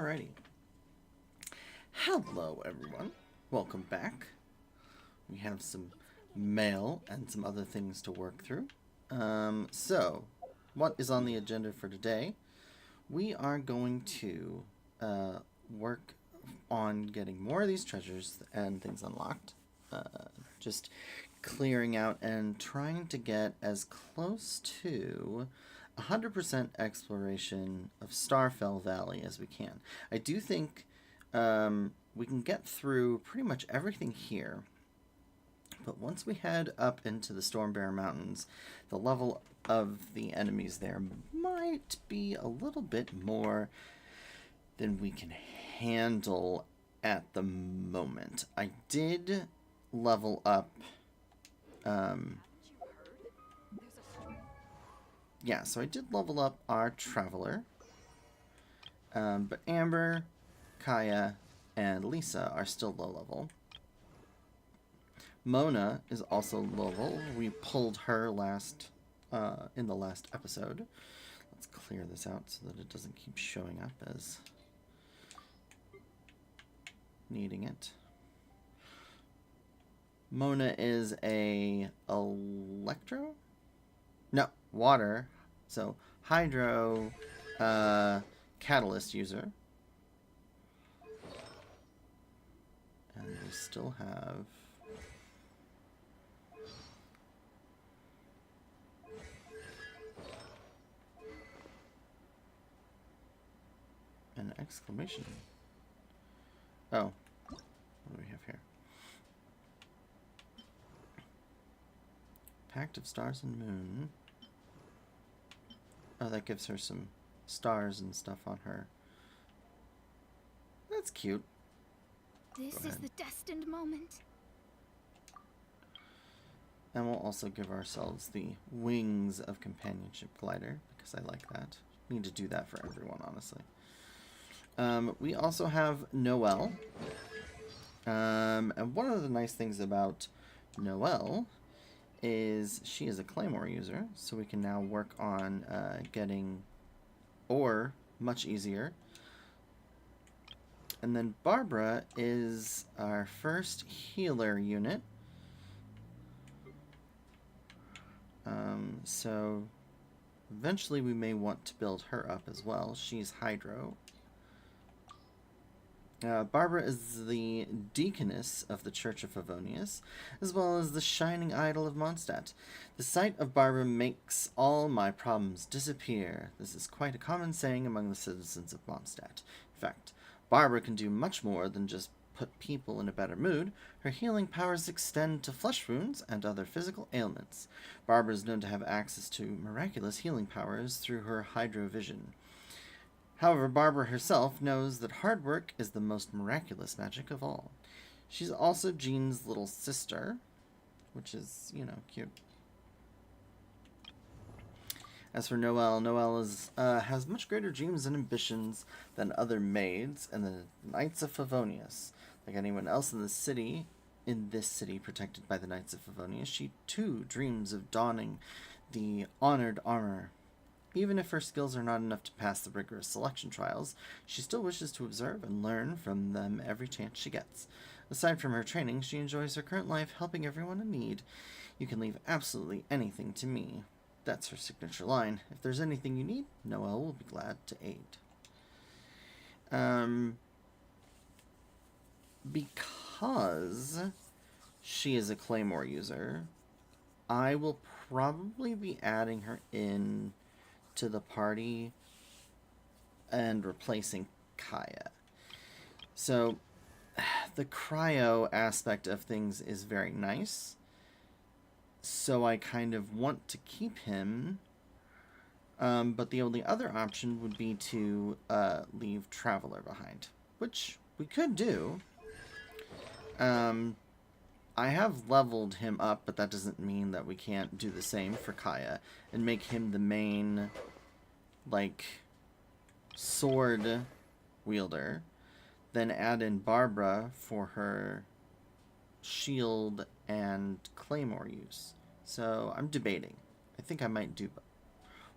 Alrighty. Hello, everyone. Welcome back. We have some mail and some other things to work through. So, what is on the agenda for today? We are going to work on getting more of these treasures and things unlocked. Just clearing out and trying to get as close to 100% exploration of Starfell Valley as we can. I do think we can get through pretty much everything here, but once we head up into the Stormbear Mountains, the level of the enemies there might be a little bit more than we can handle at the moment. I did level up yeah, so I did level up our Traveler. But Amber, Kaya, and Lisa are still low level. Mona is also low level. We pulled her in the last episode. Let's clear this out so that it doesn't keep showing up as needing it. Mona is a electro? No, water. So hydro catalyst user. And we still have an exclamation. Oh, what do we have here? Pact of Stars and Moon. Oh, that gives her some stars and stuff on her. That's cute. This is the destined moment. And we'll also give ourselves the Wings of Companionship glider, because I like that. Need to do that for everyone, honestly. We also have Noelle. And one of the nice things about Noelle is she is a Claymore user, so we can now work on getting ore much easier. And then Barbara is our first healer unit. So eventually we may want to build her up as well. She's Hydro. Barbara is the deaconess of the Church of Favonius, as well as the shining idol of Mondstadt. The sight of Barbara makes all my problems disappear. This is quite a common saying among the citizens of Mondstadt. In fact, Barbara can do much more than just put people in a better mood. Her healing powers extend to flesh wounds and other physical ailments. Barbara is known to have access to miraculous healing powers through her hydrovision. However, Barbara herself knows that hard work is the most miraculous magic of all. She's also Jean's little sister, which is, cute. As for Noelle, Noelle has much greater dreams and ambitions than other maids and the Knights of Favonius. Like anyone else in this city protected by the Knights of Favonius, she too dreams of donning the honored armor. Even if her skills are not enough to pass the rigorous selection trials, she still wishes to observe and learn from them every chance she gets. Aside from her training, she enjoys her current life helping everyone in need. You can leave absolutely anything to me. That's her signature line. If there's anything you need, Noelle will be glad to aid. Because she is a Claymore user, I will probably be adding her in to the party and replacing Kaya. So the cryo aspect of things is very nice, so I kind of want to keep him, but the only other option would be to leave Traveler behind, which we could do. I have leveled him up, but that doesn't mean that we can't do the same for Kaya and make him the main, sword wielder. Then add in Barbara for her shield and claymore use. So I'm debating. I think I might do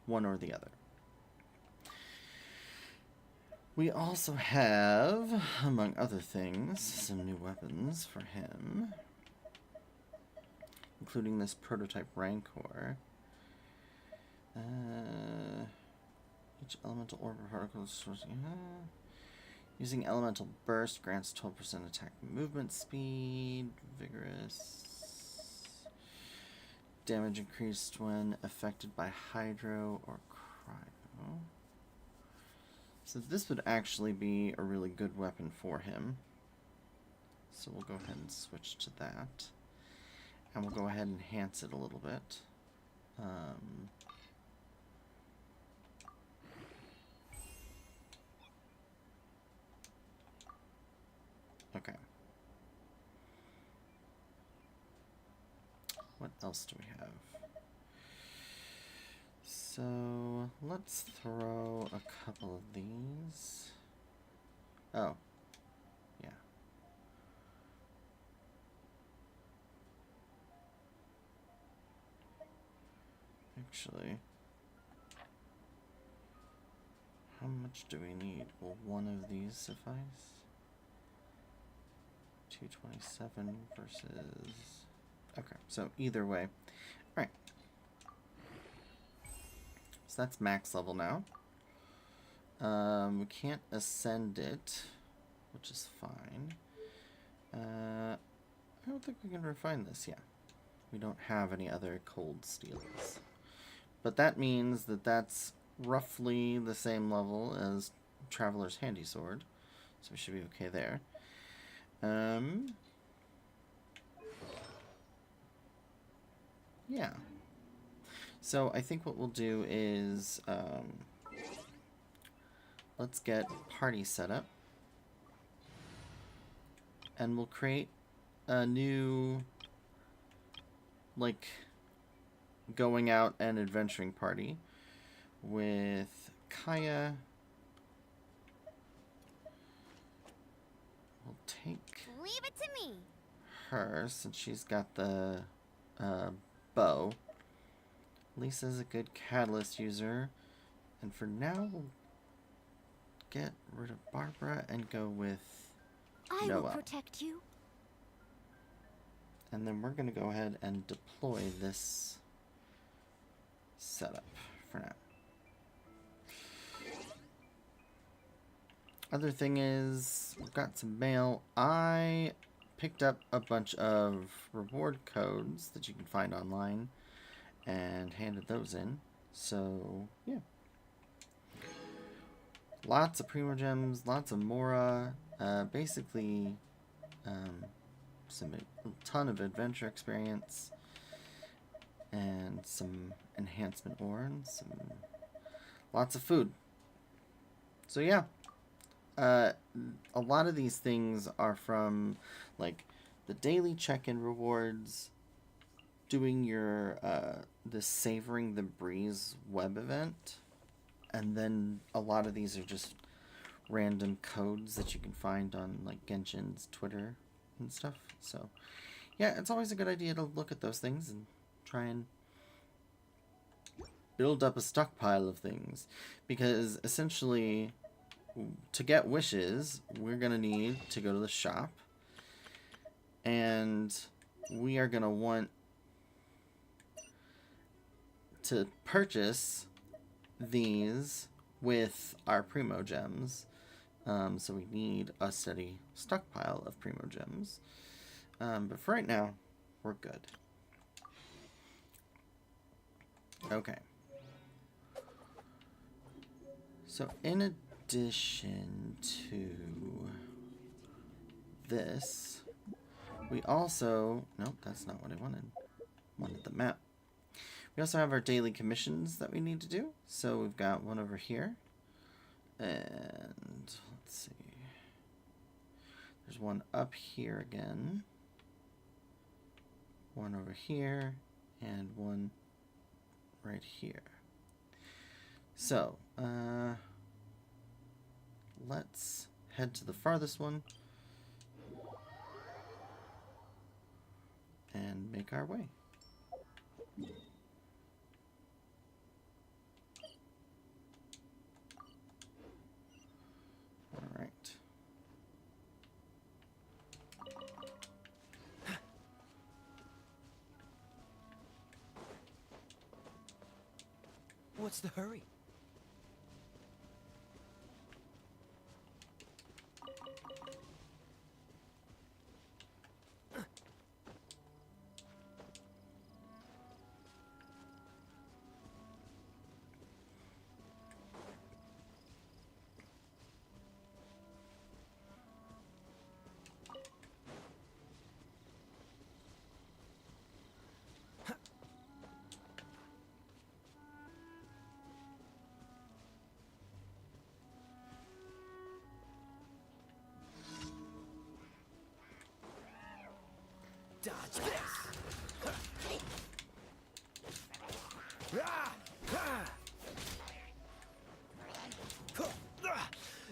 one or the other. We also have, among other things, some new weapons for him, including this prototype Rancor. Each elemental orb or particle source. Using elemental burst grants 12% attack movement speed. Vigorous. Damage increased when affected by hydro or cryo. So this would actually be a really good weapon for him. So we'll go ahead and switch to that. And we'll go ahead and enhance it a little bit. Okay. What else do we have? So let's throw a couple of these. Oh, yeah. Actually, how much do we need? Will one of these suffice? 227 versus... Okay, so either way. Alright. So that's max level now. We can't ascend it, which is fine. I don't think we can refine this, yeah. We don't have any other cold steels. But that means that that's roughly the same level as Traveler's Handy Sword. So we should be okay there. Yeah. So I think what we'll do is let's get party set up. And we'll create a new, like, going out and adventuring party with Kaya. We'll take Leave it to me. her since she's got the bow. Lisa's a good catalyst user. And for now, we'll get rid of Barbara and go with I Noah. will protect you. And then we're going to go ahead and deploy this setup for now. Other thing is, we've got some mail. I picked up a bunch of reward codes that you can find online and handed those in. So, yeah. Lots of Primo Gems, lots of Mora. Basically, a ton of adventure experience. And some enhancement ore and lots of food. So, yeah. A lot of these things are from, like, the daily check-in rewards, doing your, the Savoring the Breeze web event, and then a lot of these are just random codes that you can find on, like, Genshin's Twitter and stuff. So, yeah, it's always a good idea to look at those things and try and build up a stockpile of things, because essentially, to get wishes, we're going to need to go to the shop, and we are going to want to purchase these with our Primo Gems. So we need a steady stockpile of Primo Gems. But for right now, we're good. Okay. So in addition to this, we also... Nope, that's not what I wanted. I wanted the map. We also have our daily commissions that we need to do. So we've got one over here. And let's see. There's one up here again. One over here. And one right here. So, let's head to the farthest one and make our way. What's the hurry? Dodge this!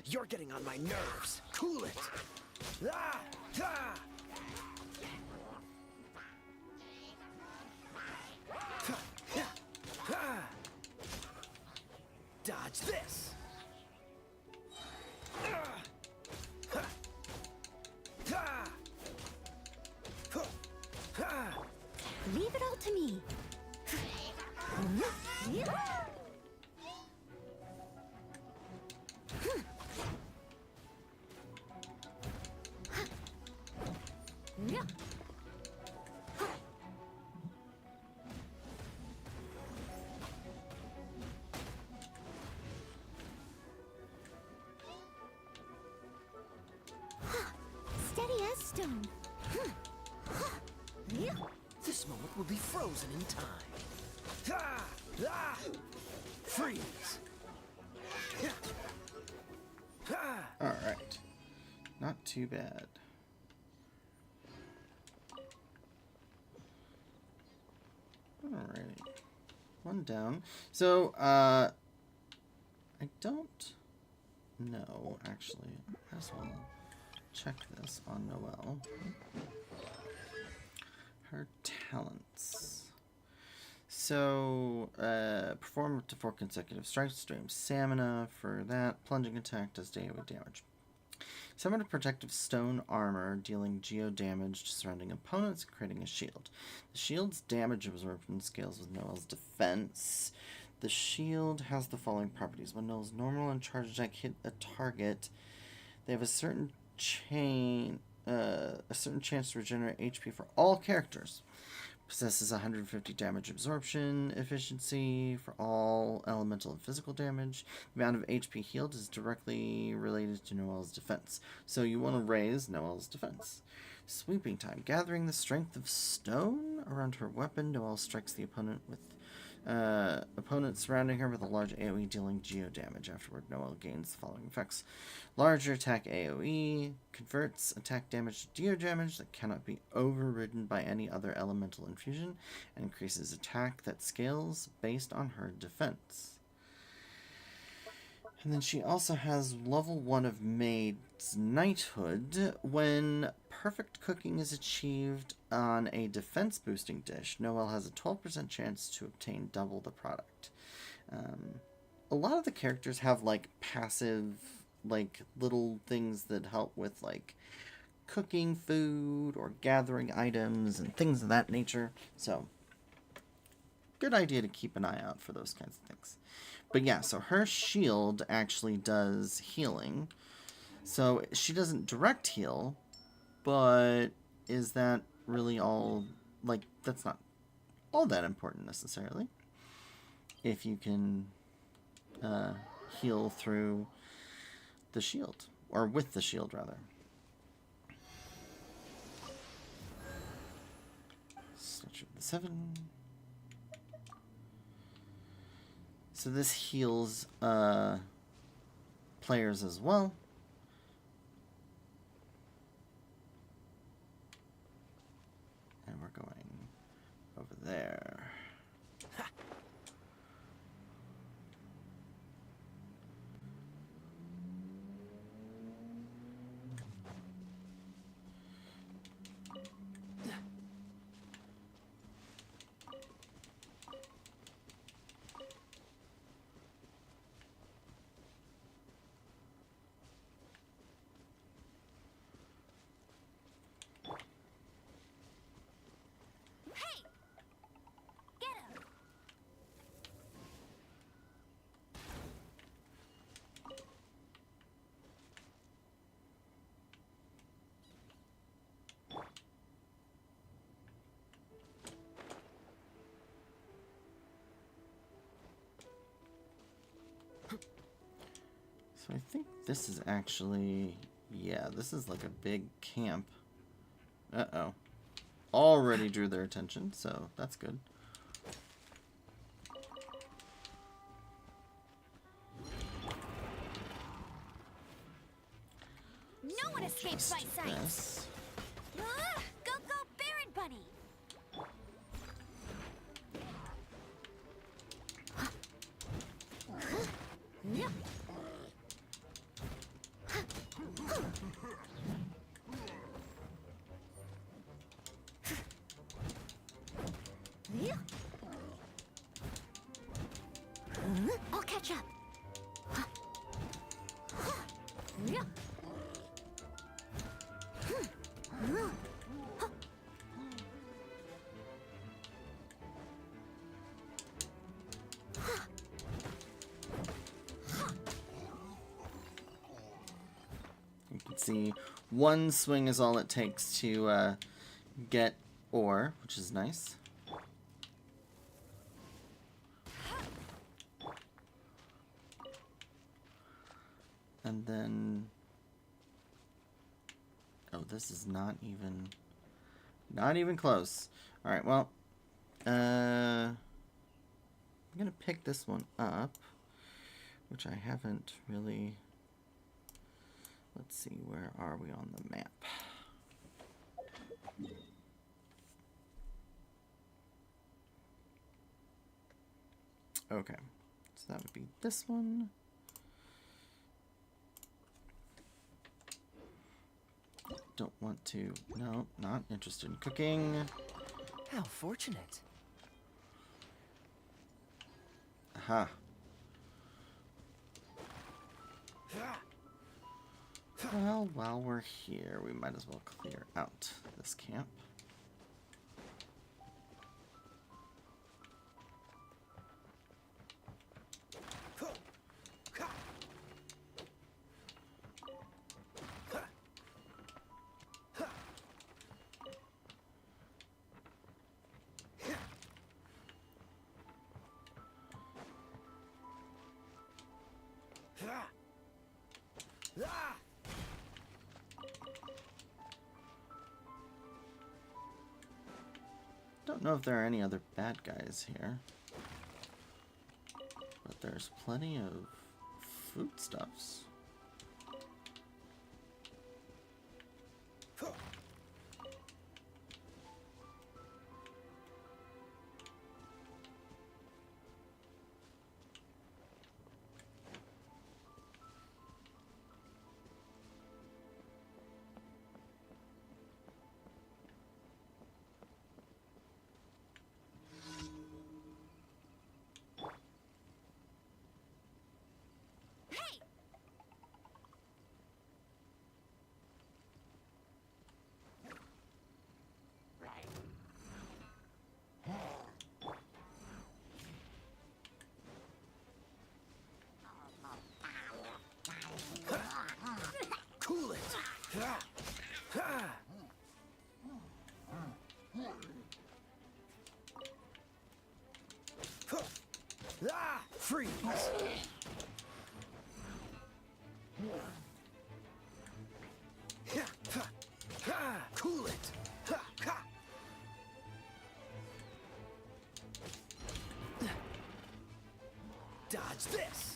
You're getting on my nerves. Cool it. Dodge this. Leave it all to me. Steady as stone. This moment will be frozen in time. Freeze. Alright. Not too bad. Alrighty. One down. So, I don't know, actually. I just want to check this on Noelle. Her talents. So, perform up to 4 consecutive strikes, drain stamina for that. Plunging attack does AoE damage. Summon a protective stone armor, dealing geo damage to surrounding opponents and creating a shield. The shield's damage absorption scales with Noelle's defense. The shield has the following properties. When Noelle's normal and charge attack hit a target, they have a certain chance to regenerate HP for all characters. Possesses 150 damage absorption efficiency for all elemental and physical damage. The amount of HP healed is directly related to Noelle's defense, so you want to raise Noelle's defense. Sweeping time. Gathering the strength of stone around her weapon, Noelle strikes the opponent surrounding her with a large AoE dealing geo damage. Afterward, Noelle gains the following effects. Larger attack AoE converts attack damage to geo damage that cannot be overridden by any other elemental infusion, and increases attack that scales based on her defense. And then she also has level 1 of Maid's Knighthood. When perfect cooking is achieved on a defense boosting dish, Noelle has a 12% chance to obtain double the product. A lot of the characters have like passive, like little things that help with like cooking food or gathering items and things of that nature. So, good idea to keep an eye out for those kinds of things. But yeah, so her shield actually does healing. So she doesn't direct heal, but is that really all, like, that's not all that important necessarily. If you can heal through the shield, or with the shield rather. Statue of the Seven. So this heals players as well. And we're going over there. So I think this is actually... Yeah, this is like a big camp. Uh-oh. Already drew their attention, so that's good. No one escapes my sight. This. Go, go, Baron Bunny! Yeah. I'll catch up. Yeah. You can see one swing is all it takes to get ore, which is nice. And then... Oh, this is not even close. Alright, well, I'm gonna pick this one up, which I haven't really... Let's see, where are we on the map? Okay, so that would be this one. Don't want to. No, not interested in cooking. How fortunate. Aha. Well, while we're here, we might as well clear out this camp. Don't know if there are any other bad guys here, but there's plenty of foodstuffs. Cool it. Freeze. Cool it. Dodge this.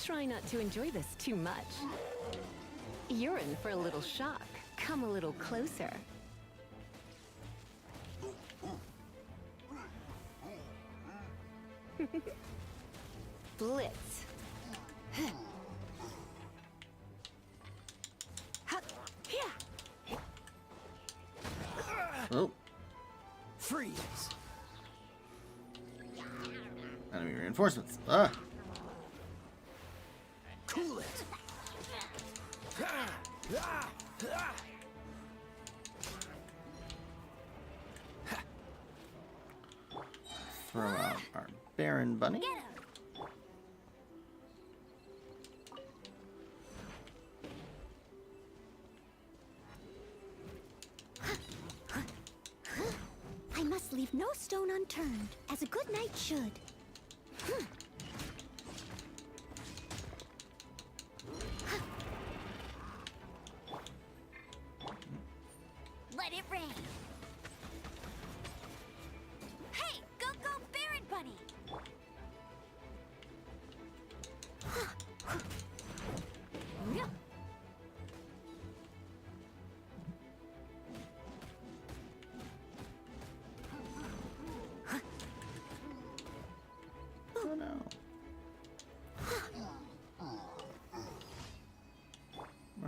Try not to enjoy this too much. You're in for a little shock. Come a little closer. Blitz. Oh, Freeze. enemy reinforcements. Ah. Cool it. Throw out our Baron Bunny. Get him! must leave no stone unturned, as a good knight should. Let it rain. Hey, go Baron Bunny. Yeah. Oh no.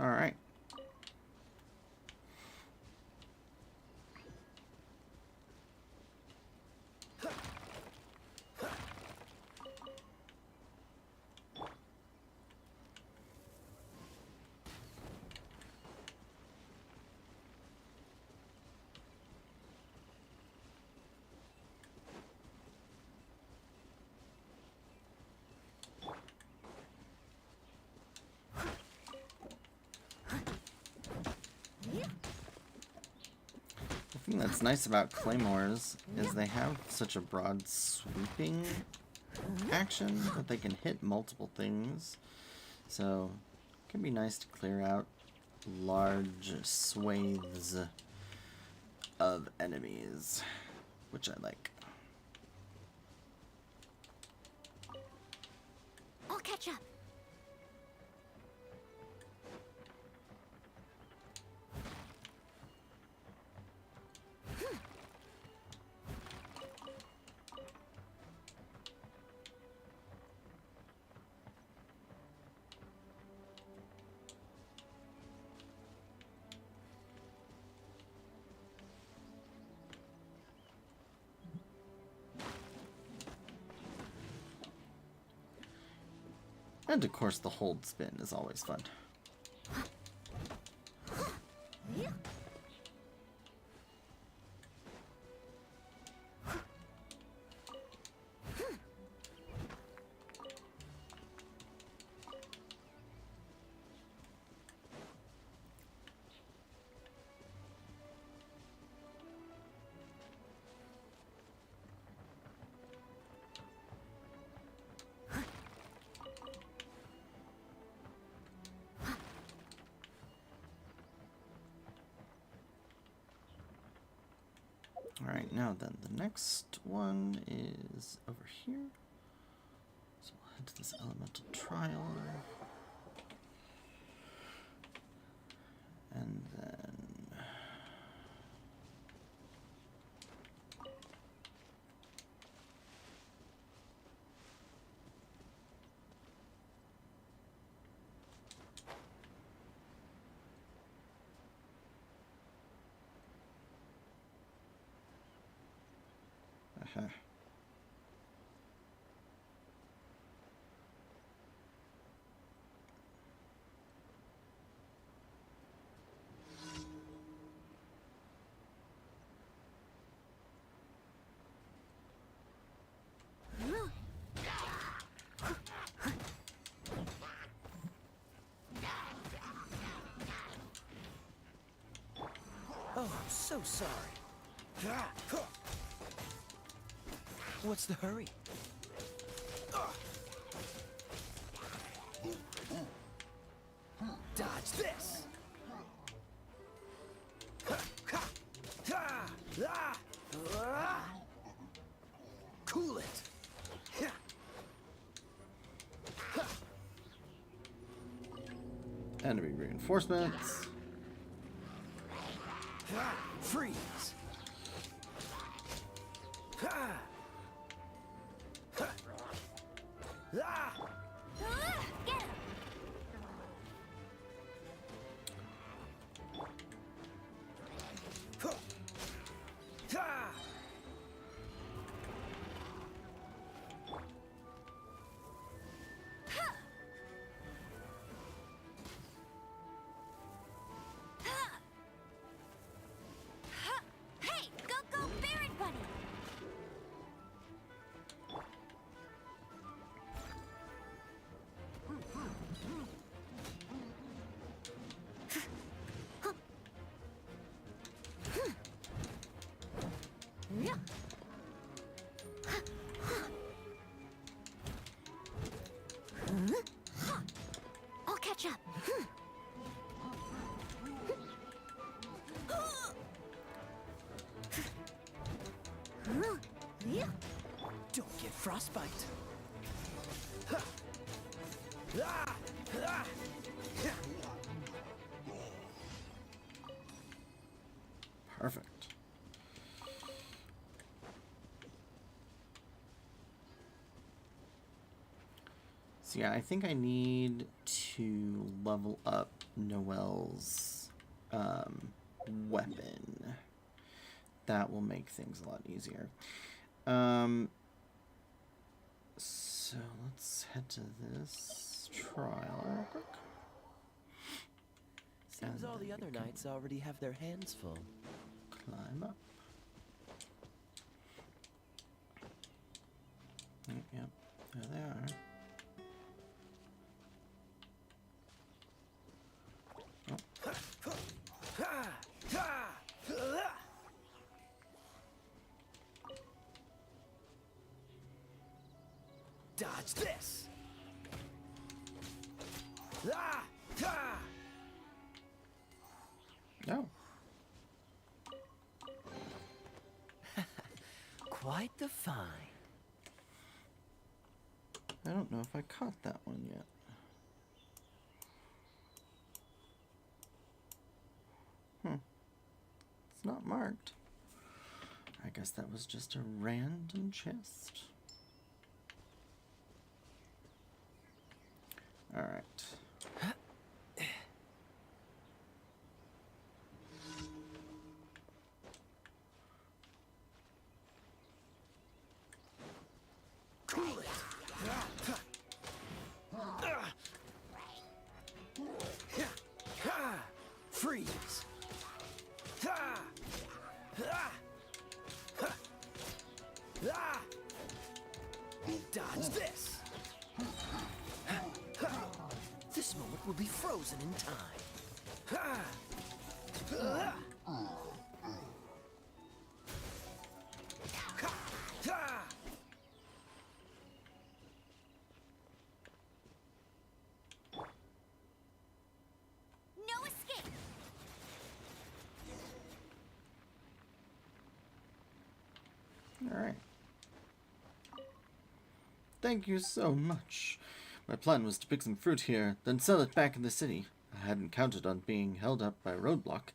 All right. The thing that's nice about claymores is they have such a broad sweeping action that they can hit multiple things. So it can be nice to clear out large swathes of enemies, which I like. I'll catch up. And of course the hold spin is always fun. Alright, now then, the next one is over here. So we'll head to this elemental trial. And then... Aha. Oh, I'm so sorry. What's the hurry? Dodge this! Cool it! Enemy reinforcements. Freeze! Get him! Hey, go Baron Bunny! Don't get frostbite. Ha. Ah. Ah. Perfect. So yeah, I think I need to level up Noelle's weapon. That will make things a lot easier. So let's head to this trial real quick. Seems And all then the other we can knights already have their hands full. climb up. Yep, there they are. Dodge this. Ah. Ah. No. Quite the find. I don't know if I caught that one yet. It's not marked. I guess that was just a random chest. Alright. Cool it. Freeze. Dodge this. This moment will be frozen in time. No escape. Alright. Thank you so much. My plan was to pick some fruit here, then sell it back in the city. I hadn't counted on being held up by a roadblock,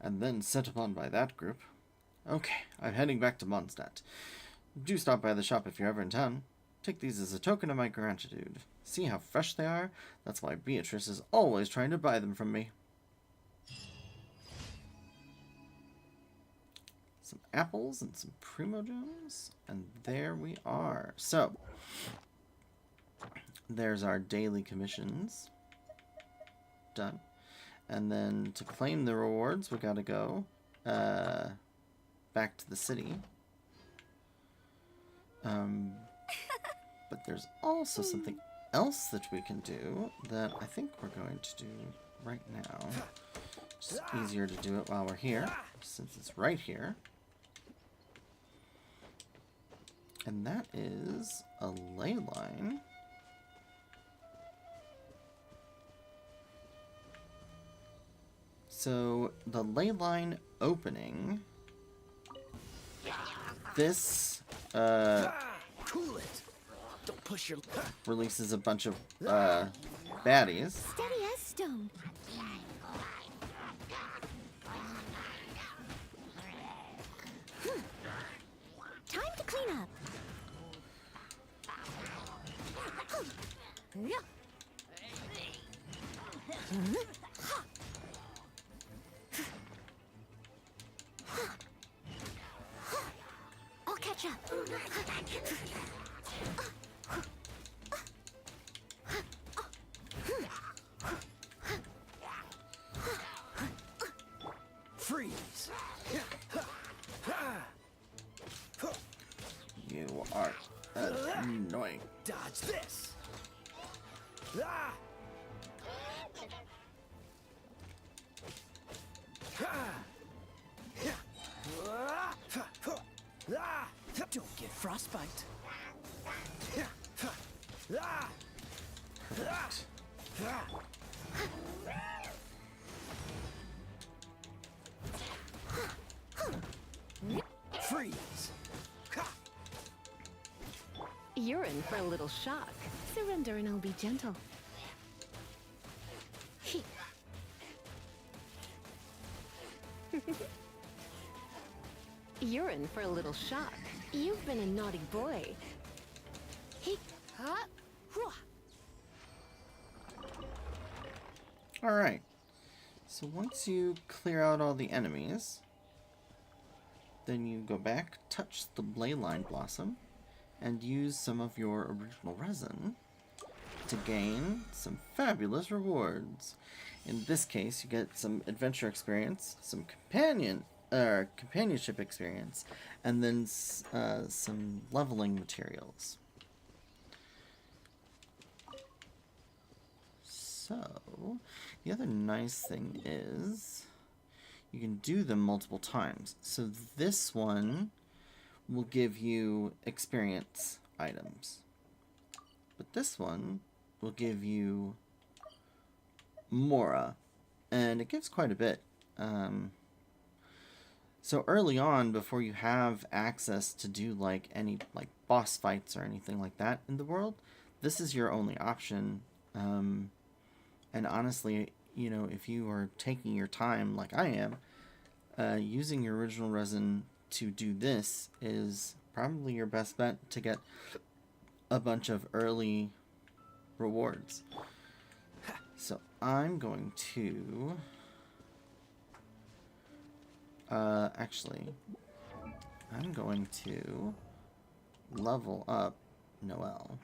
and then set upon by that group. Okay, I'm heading back to Mondstadt. Do stop by the shop if you're ever in town. Take these as a token of my gratitude. See how fresh they are? That's why Beatrice is always trying to buy them from me. Some apples and some primogems, and there we are. So, there's our daily commissions. Done. And then to claim the rewards, we gotta go back to the city. But there's also something else that we can do that I think we're going to do right now. It's easier to do it while we're here, since it's right here. And that is a ley line. So the ley line opening, this Cool it. Don't push your. releases a bunch of baddies. Steady as stone. Time to clean up. I'll catch up. Freeze. You are annoying. Dodge this. Ah. Don't get frostbite. Freeze. You're in for a little shock. Surrender and I'll be gentle. He. You're in for a little shock. You've been a naughty boy. He. Huh? Whew. Alright. So once you clear out all the enemies, then you go back, touch the Leyline Blossom, and use some of your original resin to gain some fabulous rewards. In this case, you get some adventure experience, some companionship experience, and then some leveling materials. So, the other nice thing is you can do them multiple times. So this one will give you experience items, but this one will give you Mora, and it gives quite a bit. So early on, before you have access to do any boss fights or anything like that in the world, this is your only option. And honestly, you know, if you are taking your time like I am, using your original resin to do this is probably your best bet to get a bunch of early rewards. So I'm going to... actually, I'm going to level up Noelle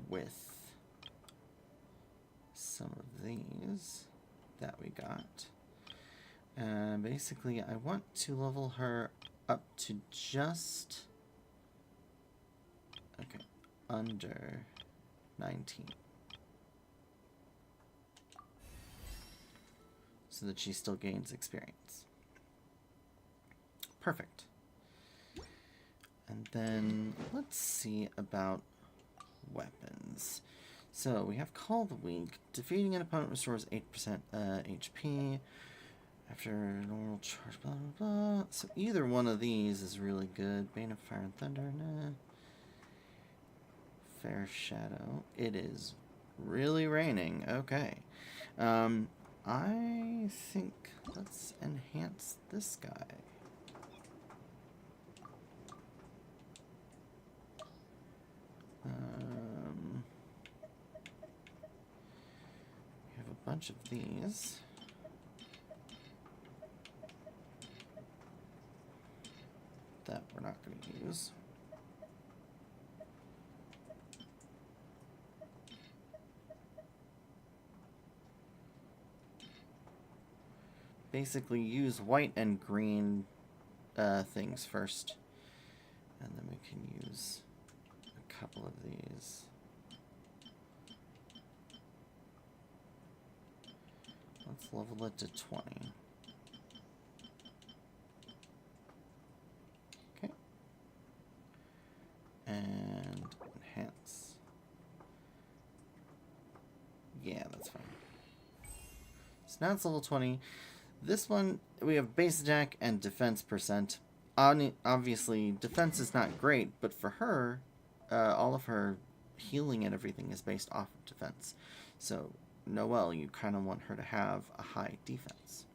with some of these that we got. And basically, I want to level her up to just... okay, under 19. So that she still gains experience. Perfect. And then let's see about weapons. So we have Call of the Weak. Defeating an opponent restores 8% HP. After normal charge, blah, blah, blah. So either one of these is really good. Bane of Fire and Thunder, nah. Fair Shadow. It is really raining. Okay. I think let's enhance this guy. We have a bunch of these. That we're not going to use. Basically use white and green things first, and then we can use a couple of these. Let's level it to 20. Okay. And enhance. Yeah, that's fine. So now it's level 20. This one, we have base attack and defense percent. Obviously, defense is not great, but for her, all of her healing and everything is based off of defense. So, Noelle, you kind of want her to have a high defense.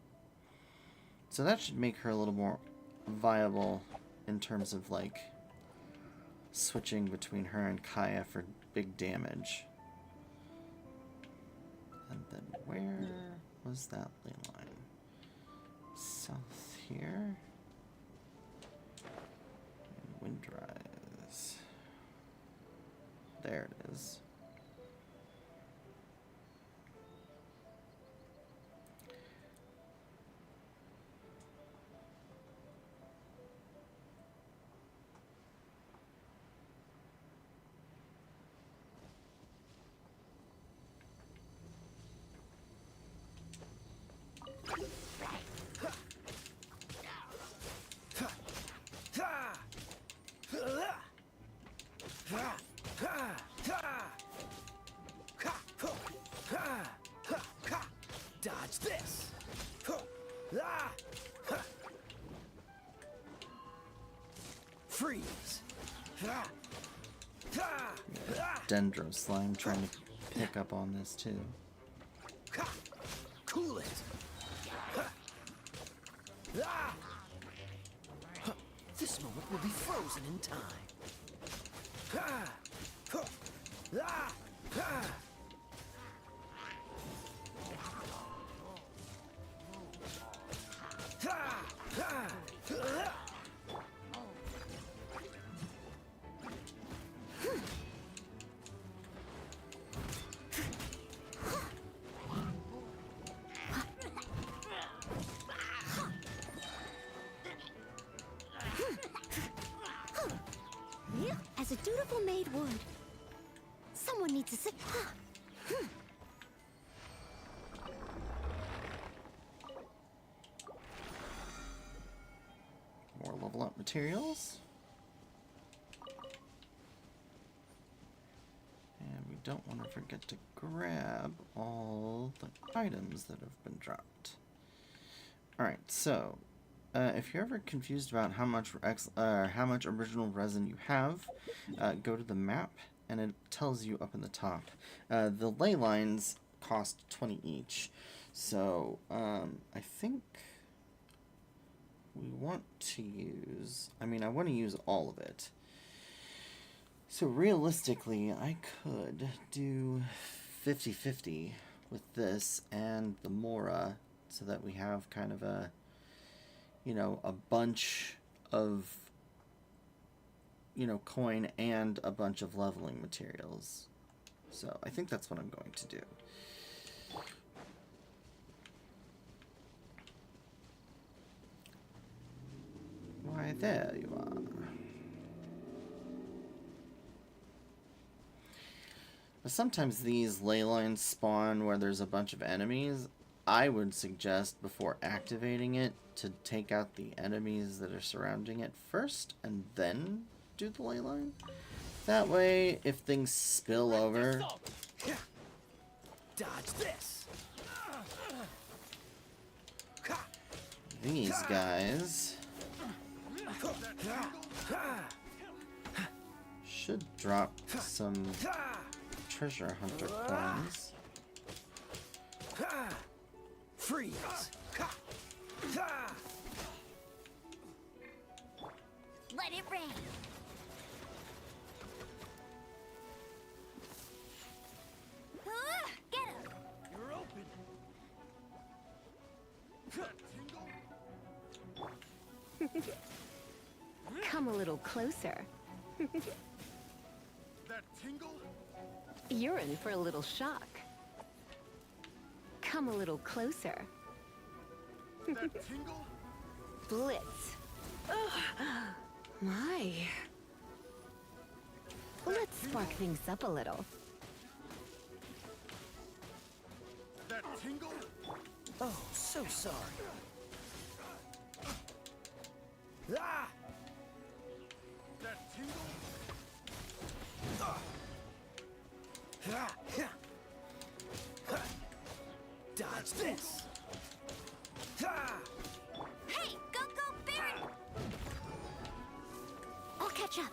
So that should make her a little more viable in terms of, switching between her and Kaya for big damage. And then where was that ley line? South here. And Windrise. There it is. Dodge this. Freeze. Dendro slime trying to pick up on this too. Cool it. This moment will be frozen in time. As a dutiful maid would. Someone needs to sit. More level up materials. And we don't want to forget to grab all the items that have been dropped. Alright, so if you're ever confused about how much original resin you have, go to the map and it tells you up in the top. The ley lines cost 20 each, so I think we want to use, I want to use all of it. So realistically, I could do 50-50 with this and the Mora, so that we have kind of a, a bunch of, coin and a bunch of leveling materials. So I think that's what I'm going to do. Why, there you are. But sometimes these ley lines spawn where there's a bunch of enemies. I would suggest, before activating it, to take out the enemies that are surrounding it first, and then do the ley line. That way, if things spill over... Dodge this. These guys should drop some treasure hunter coins. Freeze. Let it rain. Get him. You're open. Come a little closer. That tingle? You're in for a little shock. Come a little closer. That tingle? Blitz. My. Let's spark things up a little. That tingle? Oh, so sorry. Ah! That tingle? Dodge this. Hey, go, Baron! I'll catch up.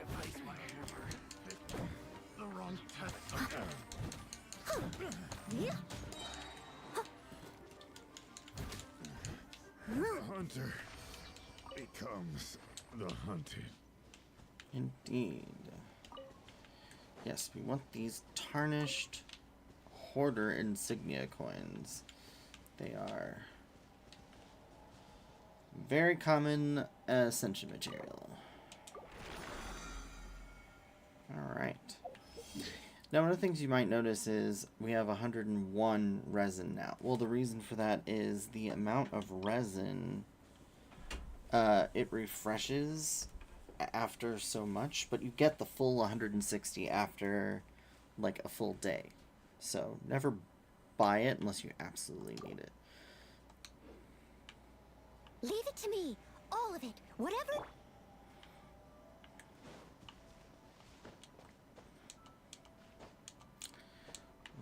Replace my hammer. The wrong type. The hunter becomes the hunted. Indeed. Yes, we want these tarnished hoarder insignia coins. They are very common ascension material. Alright. Now, one of the things you might notice is we have 101 resin now. Well, the reason for that is the amount of resin, it refreshes after so much, but you get the full 160 after, like, a full day. So, never buy it unless you absolutely need it. Leave it to me. All of it. Whatever.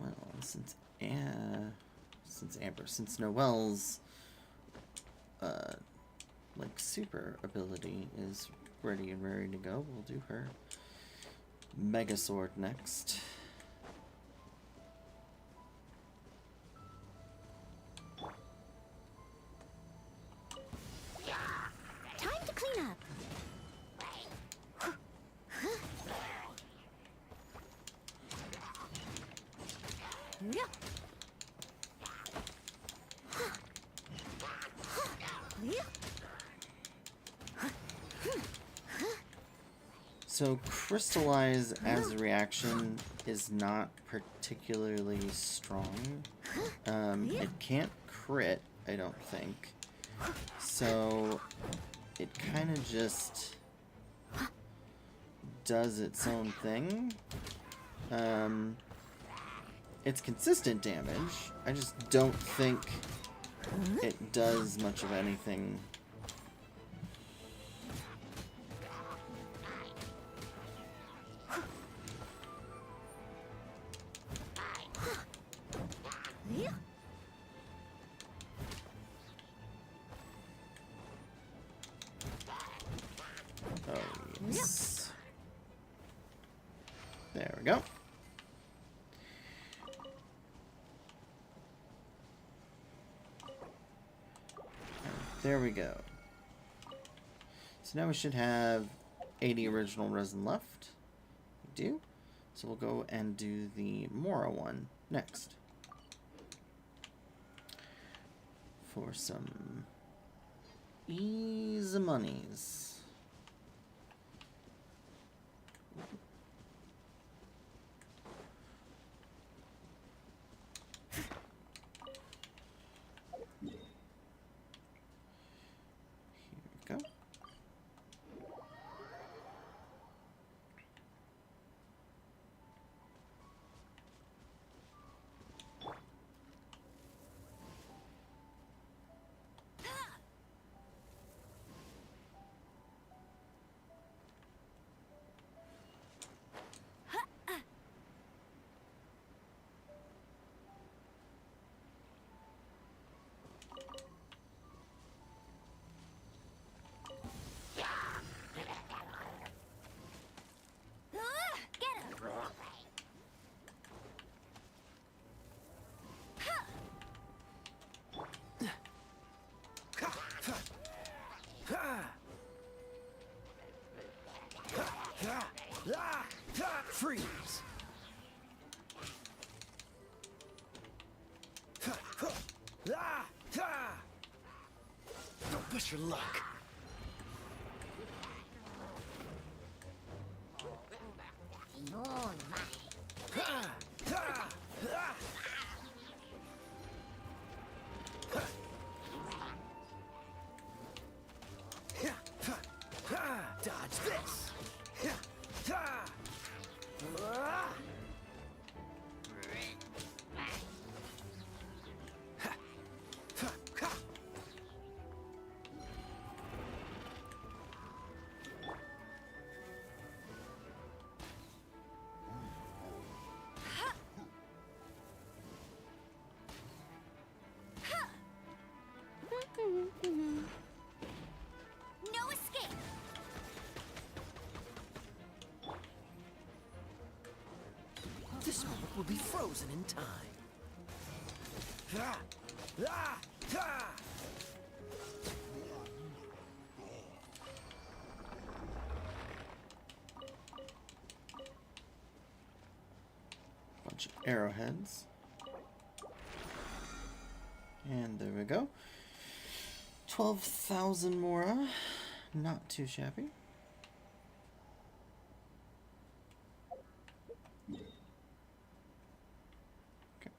Well, since Noelle's like super ability is ready and raring to go, we'll do her Mega Sword next. Time to clean up. Yeah. So crystallize as a reaction is not particularly strong. It can't crit, I don't think. So it kind of just does its own thing. It's consistent damage. I just don't think it does much of anything. Oh, yes. There we go. There we go. So now we should have 80 original resin left. We do. So we'll go and do the Mora one next. For some easy monies. Here we go. Freeze! Don't push your luck. Dodge this! No escape. This moment will be frozen in time. Bunch of arrowheads. And there we go. 12,000 Mora. Not too shabby. Okay.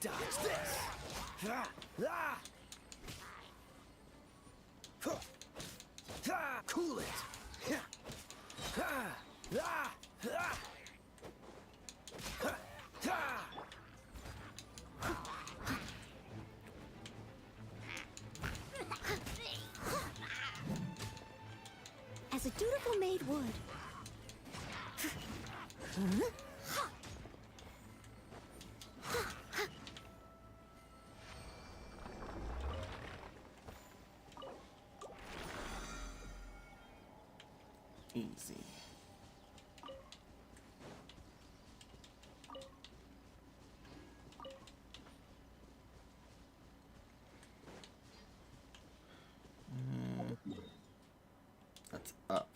Dodge this! Ah! Ah! Huh. Ah! Cool it! Yeah. Ah! Ah! Ah! Ah! Ah! As a dutiful maid would. Easy. That's up.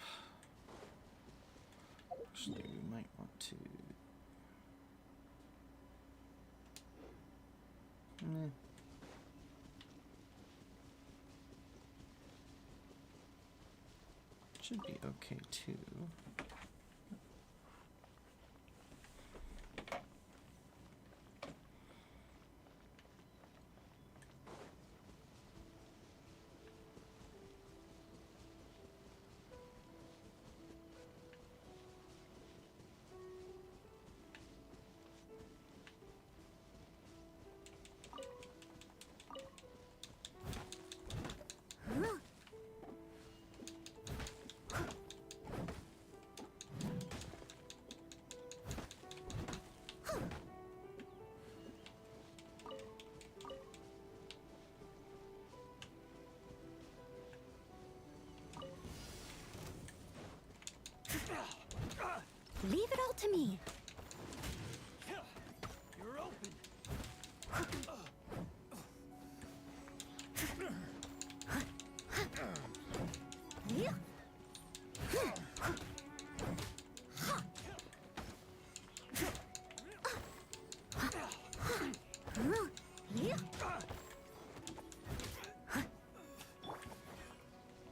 Actually, we might want to. Should be okay too. Leave it all to me. You're open! Yeah.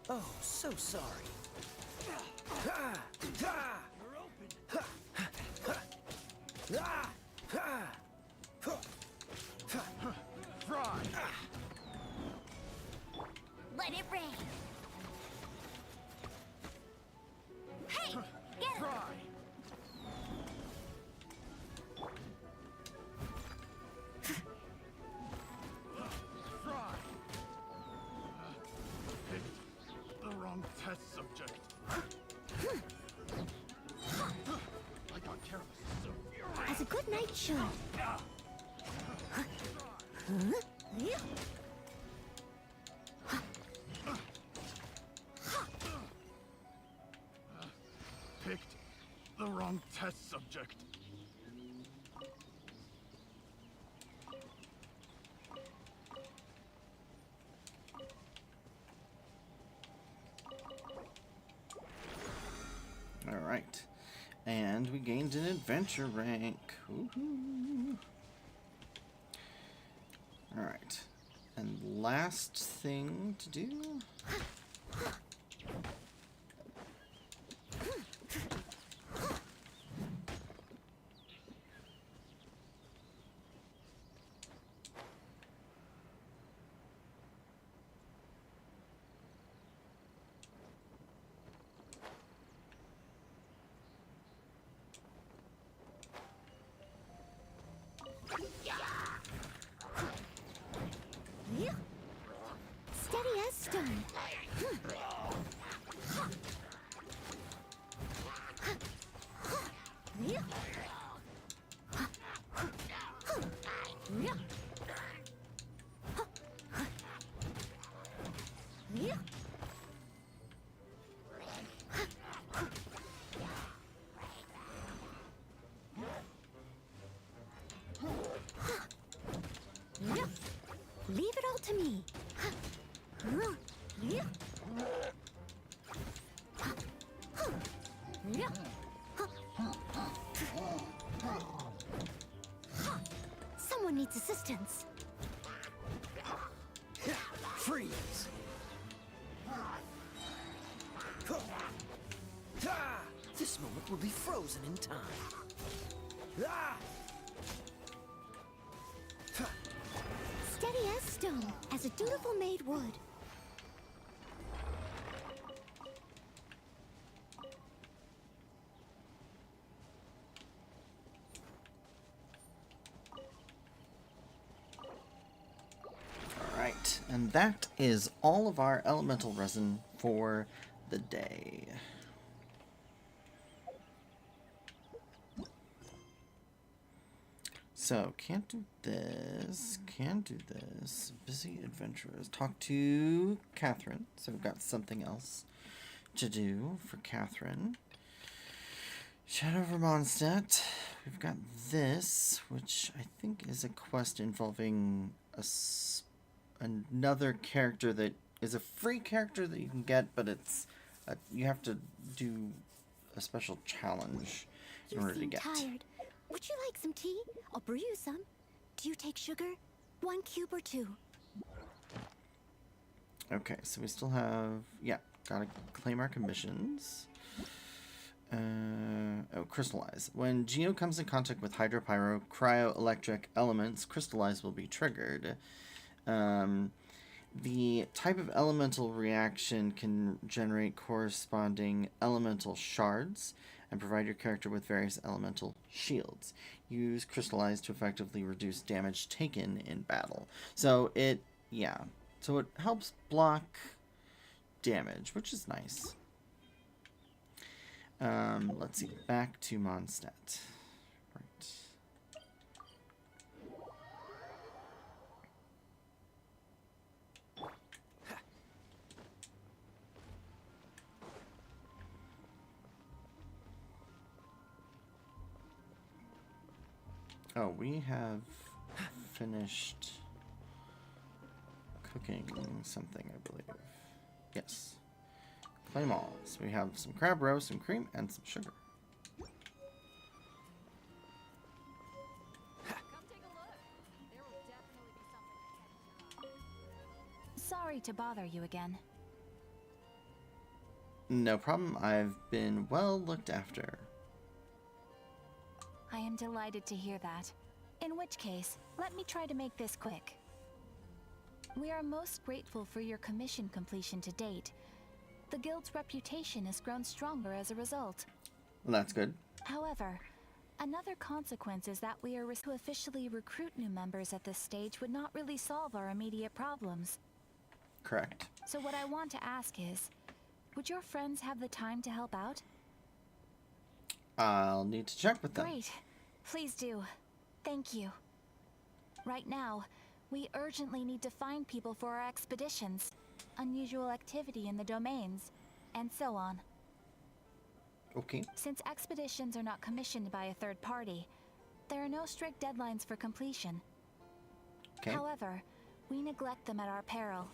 Oh, so sorry. Ah! Ah! You're open! Ah! Ah! Fry! Let it rain. Hey, get him. Fry! Fry! Picked the wrong test subject. I got careless. So As a good knight should. Yeah. picked the wrong test subject. All right, and we gained an adventure rank. Woohoo! All right, and last thing to do. Yeah. Steady as stone. Yeah. Yeah. Yeah. Yeah. Leave it all to me. Yeah. Yeah. Someone needs assistance. Freeze! This moment will be frozen in time. Ah! stone, as a dutiful maid would. Alright, and that is all of our elemental resin for the day. So, can't do this, can do this. Busy adventurers. Talk to Catherine. So we've got something else to do for Catherine. Shadow over Mondstadt. We've got this, which I think is a quest involving another character that is a free character that you can get, but it's you have to do a special challenge in order to get. Tired. Would you like some tea? I'll brew you some. Do you take sugar? 1 cube or 2? Okay, so we still have... Yeah, gotta claim our commissions. Crystallize. When Geo comes in contact with hydropyro, cryo-electric elements, crystallize will be triggered. The type of elemental reaction can generate corresponding elemental shards and provide your character with various elemental shields. Use crystallize to effectively reduce damage taken in battle. So it helps block damage, which is nice. Let's see, back to Mondstadt. Right. Oh, we have finished cooking something, I believe. Yes. Claim all. So we have some crab roe, some cream, and some sugar. Sorry to bother you again. No problem. I've been well looked after. I am delighted to hear that. In which case, let me try to make this quick. We are most grateful for your commission completion to date. The guild's reputation has grown stronger as a result. Well, that's good. However, another consequence is that we are to officially recruit new members at this stage would not really solve our immediate problems. Correct. So what I want to ask is, would your friends have the time to help out? I'll need to check with them. Great. Please do. Thank you. Right now, we urgently need to find people for our expeditions, unusual activity in the domains, and so on. Okay. Since expeditions are not commissioned by a third party, there are no strict deadlines for completion. Okay. However, we neglect them at our peril.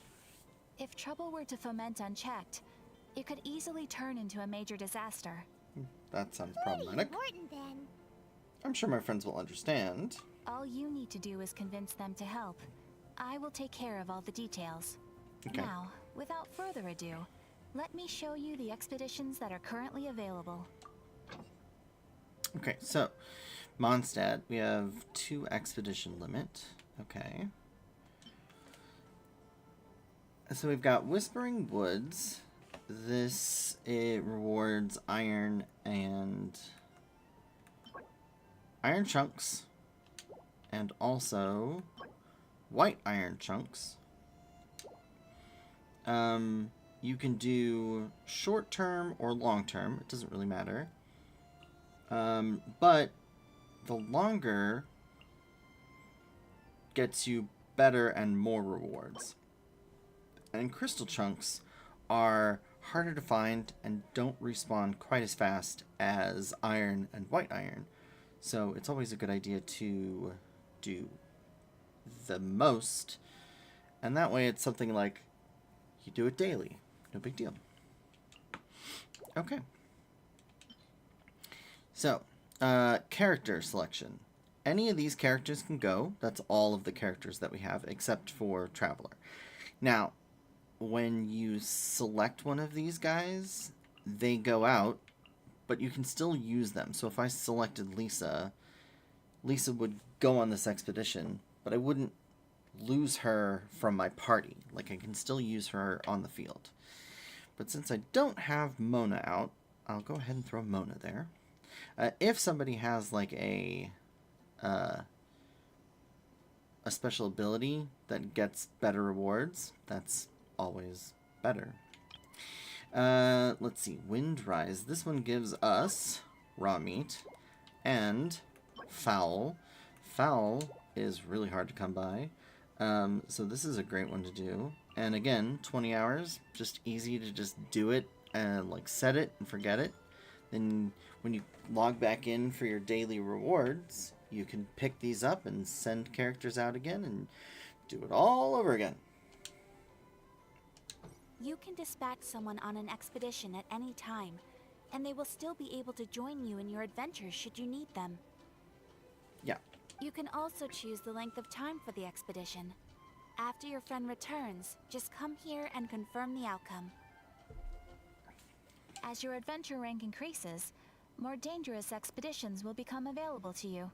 If trouble were to foment unchecked, it could easily turn into a major disaster. That sounds problematic. Important then. I'm sure my friends will understand. All you need to do is convince them to help. I will take care of all the details. Okay. Now, without further ado, let me show you the expeditions that are currently available. Okay, so Mondstadt, we have 2 expedition limit. Okay. So we've got Whispering Woods. This, it rewards iron and iron chunks, and also white iron chunks. You can do short term or long term, it doesn't really matter. But the longer gets you better and more rewards. And crystal chunks are harder to find and don't respawn quite as fast as iron and white iron. So it's always a good idea to do the most. And that way it's something like you do it daily. No big deal. Okay. So, character selection. Any of these characters can go. That's all of the characters that we have except for Traveler. Now, when you select one of these guys, they go out, but you can still use them. So if I selected Lisa, Lisa would go on this expedition, but I wouldn't lose her from my party. Like, I can still use her on the field. But since I don't have Mona out, I'll go ahead and throw Mona there. If somebody has, like, a special ability that gets better rewards, that's always better. Let's see. Windrise. This one gives us raw meat and fowl. Fowl is really hard to come by. So this is a great one to do. And again, 20 hours, just easy to just do it and like set it and forget it. Then when you log back in for your daily rewards, you can pick these up and send characters out again and do it all over again. You can dispatch someone on an expedition at any time, and they will still be able to join you in your adventures should you need them. Yeah. You can also choose the length of time for the expedition. After your friend returns, just come here and confirm the outcome. As your adventure rank increases, more dangerous expeditions will become available to you.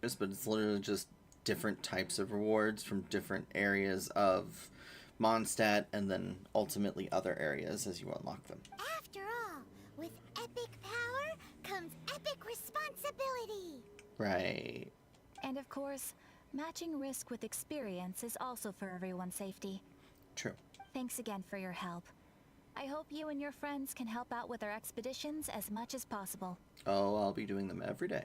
Yes, but it's literally just different types of rewards from different areas of Mondstadt and then ultimately other areas as you unlock them. After all, with epic power comes epic responsibility. Right. And of course, matching risk with experience is also for everyone's safety. True. Thanks again for your help. I hope you and your friends can help out with our expeditions as much as possible. Oh, I'll be doing them every day.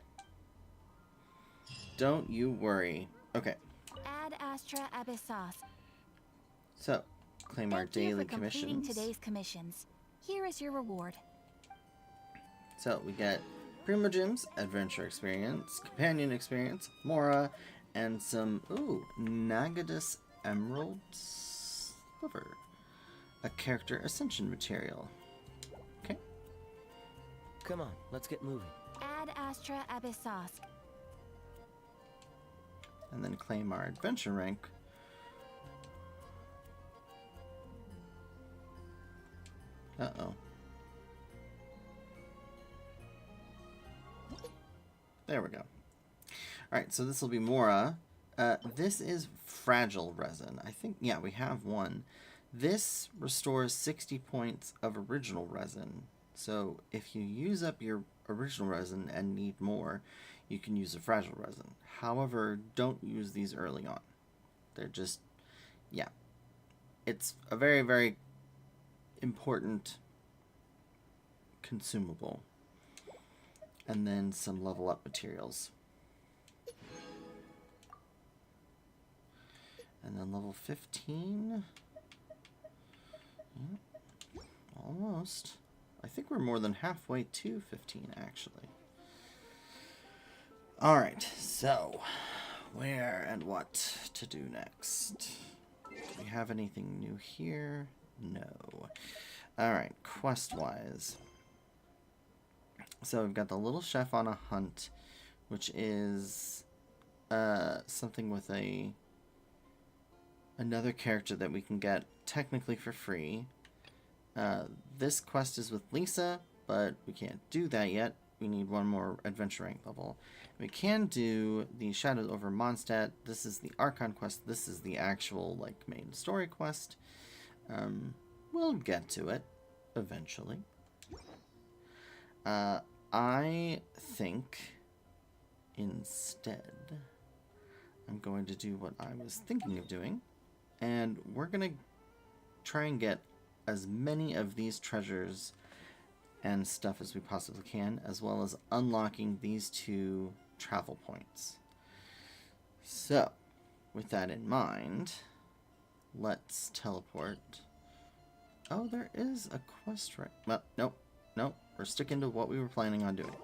Don't you worry. Okay. Ad Astra Abyssos. So, claim our Thank you daily for completing commissions. today's commissions. Here is your reward. So, we get Primogems, Adventure Experience, Companion Experience, Mora, and some, Nagadus Emerald Sliver. A character ascension material. Okay. Come on, let's get moving. Ad Astra Abyssos. And then claim our adventure rank. Uh-oh. There we go. Alright, so this will be Mora. This is fragile resin. I think, yeah, we have one. This restores 60 points of original resin. So if you use up your original resin and need more, you can use a fragile resin. However, don't use these early on. They're just, yeah. It's a very, very important consumable. And then some level up materials. And then level 15. Yeah, almost. I think we're more than halfway to 15, actually. Alright, so where and what to do next? Do we have anything new here? No. Alright, quest-wise. So we've got the little chef on a hunt, which is something with another character that we can get technically for free. This quest is with Lisa, but we can't do that yet. We need one more adventure rank level. We can do the Shadows over Mondstadt. This is the Archon quest. This is the actual like main story quest. We'll get to it eventually. I think instead I'm going to do what I was thinking of doing, and we're gonna try and get as many of these treasures and stuff as we possibly can, as well as unlocking these 2 travel points. So, with that in mind, let's teleport. Oh, there is a quest right. Well, nope. We're sticking to what we were planning on doing.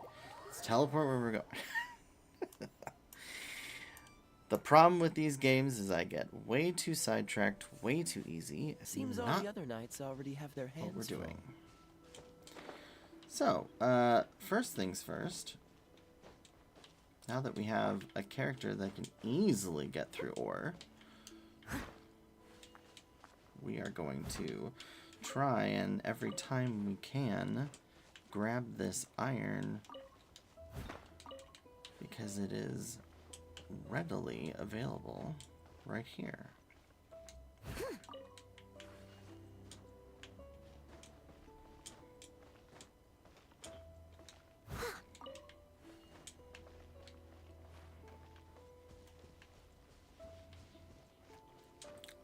Let's teleport where we're going. The problem with these games is I get way too sidetracked, way too easy. Seems all the other knights already have their hands what we're doing. full. So, first things first. Now that we have a character that can easily get through ore, we are going to try and every time we can grab this iron because it is readily available. right here.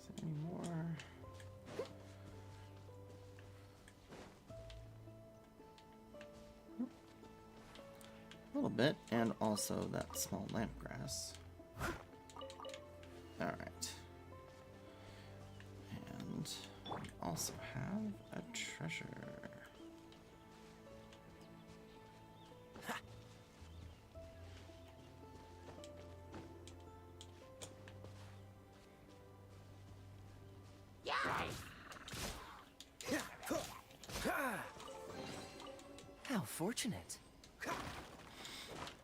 Is there any more? A little bit, and also that small lamp grass. Alright. And we also have a treasure. How fortunate.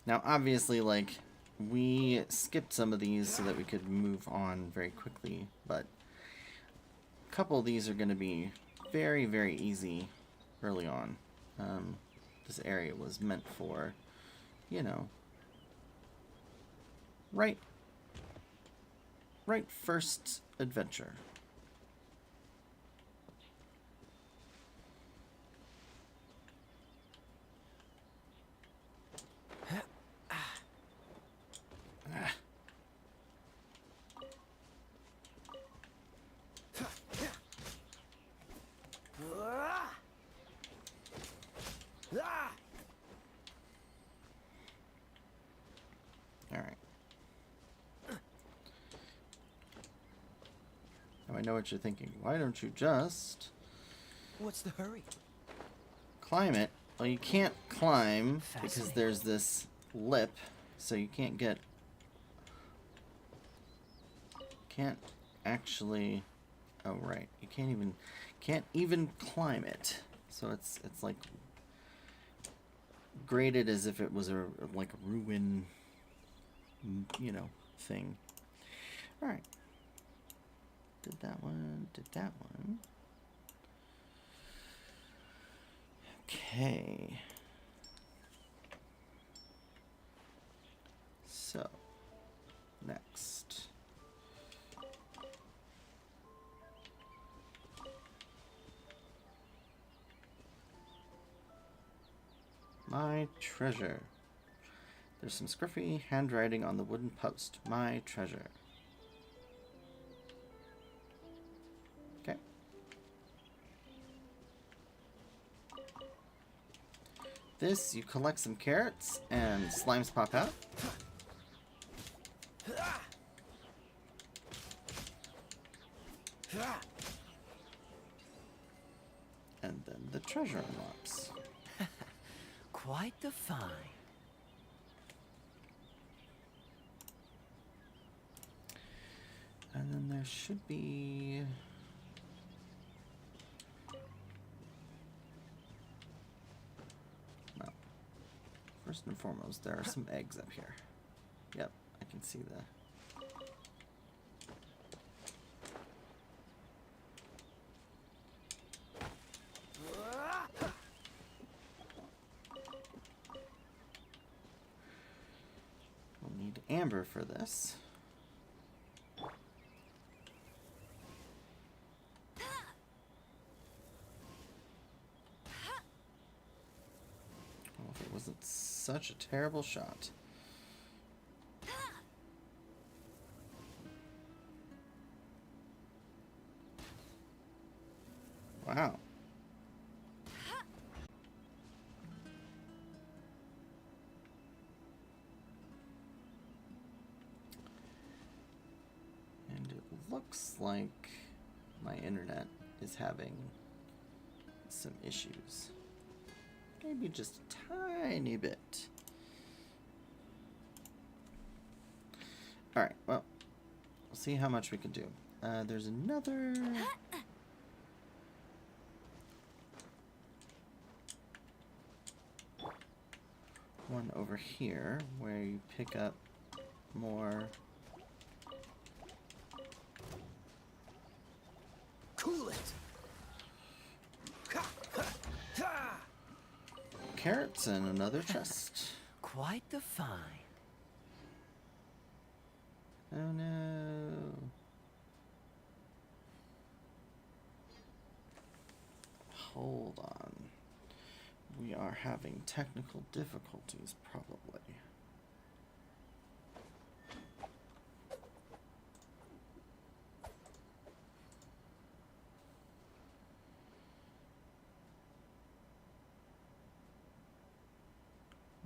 Now, obviously, like, we skipped some of these so that we could move on very quickly, but a couple of these are going to be very, very easy early on. This area was meant for, you know, right first adventure. Alright. Now I know what you're thinking. Why don't you just What's the hurry? climb it? Well, you can't climb because Fascinating. there's this lip, so you can't get... Can't actually... Oh, right. You can't even climb it. So it's like graded as if it was a like a ruin, you know, thing. All right. Did that one. Did that one. Okay. So, next. My treasure. There's some scruffy handwriting on the wooden post. My treasure. Okay. This, you collect some carrots and slimes pop out. And then the treasure unlocks. Quite the find. And then there should be... Well, first and foremost, there are some eggs up here. Yep, I can see that. We'll need amber for this. Well, if it wasn't such a terrible shot. Wow. And it looks like my internet is having some issues. Maybe just a tiny bit. Alright, well, we'll see how much we can do. There's another... one over here where you pick up more... Cool it. carrots and another chest. Quite the find. Oh no. Hold on. We are having technical difficulties, probably.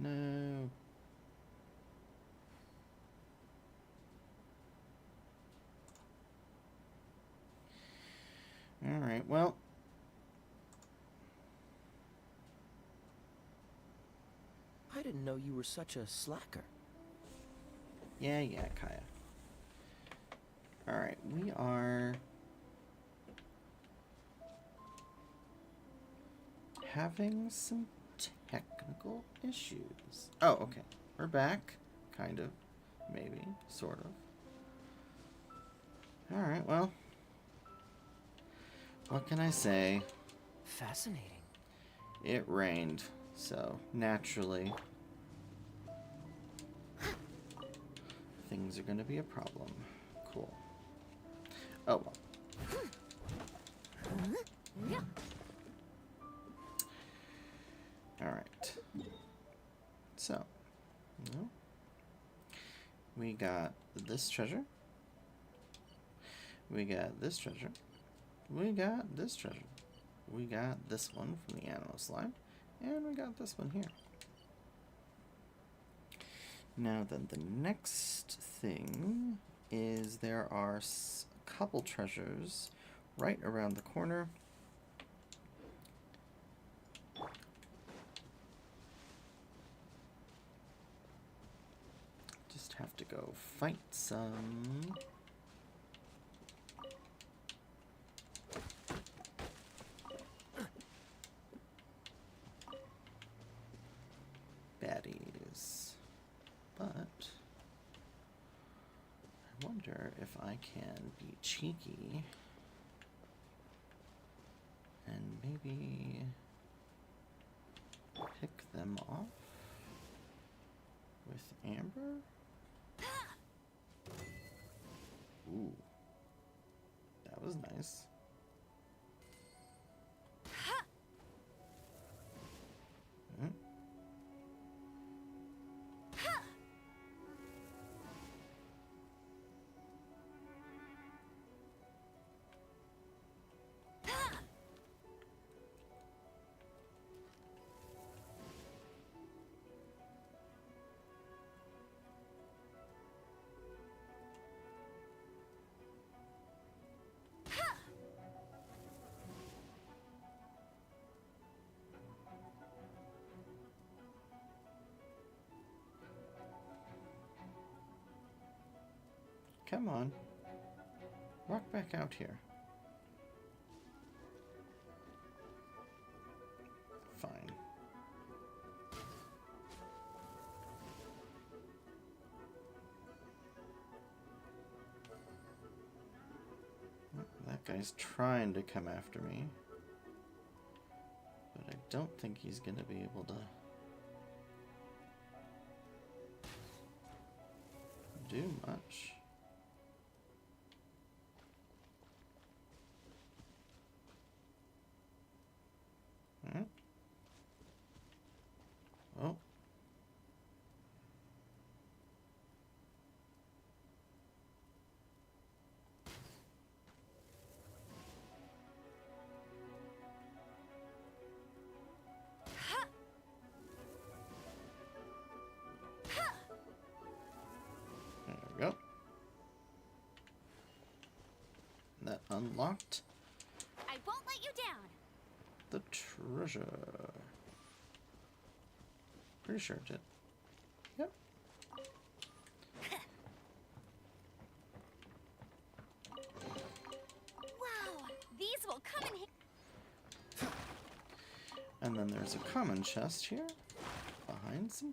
No. Alright, well. I didn't know you were such a slacker. Yeah, Kaya. Alright, we are having some technical issues. Oh, okay. We're back. Kind of. Maybe. Sort of. Alright, well. What can I say? Fascinating. It rained, so naturally things are going to be a problem. Cool. Oh, well. Alright. So, we got this treasure. We got this treasure. We got this treasure. We got this one from the animal slime. And we got this one here. Now then, the next thing is there are a couple treasures right around the corner. Just have to go fight some baddies. But I wonder if I can be cheeky and maybe pick them off with amber. Ooh, that was nice. Mm. Come on. Walk back out here. Fine. That guy's trying to come after me. But I don't think he's gonna be able to do much. Oh. There we go. That unlocked I won't let you down. the treasure. Pretty sure it did. Yep. Wow, these will come in handy. And then there's a common chest here behind some